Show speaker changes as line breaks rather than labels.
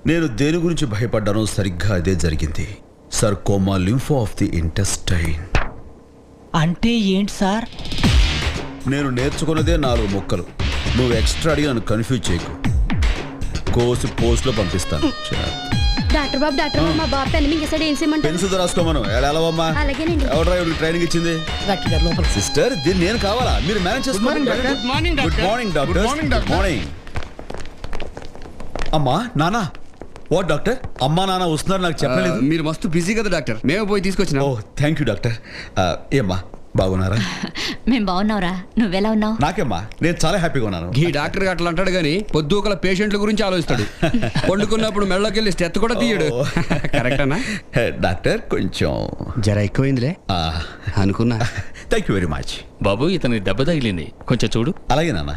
నేను దేని గురించి భయపడ్డానో సరిగ్గా అదే జరిగింది. Sarcoma lympho of the intestine.
అంటే ఏంటి సార్?
నేను నేర్చుకున్నదే 4 ముక్కలు. నువ్వు ఎక్స్ట్రా అడిగి నన్ను కన్ఫ్యూజ్ చేయకు. కోసి పోస్ట్లో పంపిస్తాను.
డాక్టర్ బాబు మా బాబు పెన్ మింగేసాడు, ఏం చేయమంటారు?
పెన్సిల్ రాసుకోమను. ఎలావమ్మా?
అలాగేనండి.
ఎవడ్రా ట్రైనింగ్ ఇచ్చింది?
డాక్టర్ గారు లోపల.
సిస్టర్, దీన్ని నేను కావాలా? మీరు మేనేజ్ చేసుకోండి. Good morning doctor. Good morning. అమ్మా నానా. What doctor? అమ్మా నాన్న వస్తున్నారు నాకు చెప్పలేదు.
మీరు మస్తు బిజీ కదా డాక్టర్, మేము పోయి తీసుకొచ్చినా.
ఓ థ్యాంక్ యూ డాక్టర్. ఏమ్మా బాగున్నారా?
మేం బాగున్నావురా, నువ్వెలా ఉన్నావు?
నాకేమ్మా, నేను చాలా హ్యాపీగా ఉన్నాను.
ఈ డాక్టర్ అట్లా అంటాడు గానీ పొద్దుకల పేషెంట్ల గురించి ఆలోచిస్తాడు. పండుకున్నప్పుడు మెళ్ళకెళ్ళి స్టెత్ కూడా తీయడు. కరెక్టేనా
డాక్టర్? కొంచెం
జర ఎక్కువైందిలే అనుకున్నా.
Thank you very much.
బాబు, ఇతని దెబ్బ తగిలింది, కొంచెం చూడు.
అలాగే నాన్న.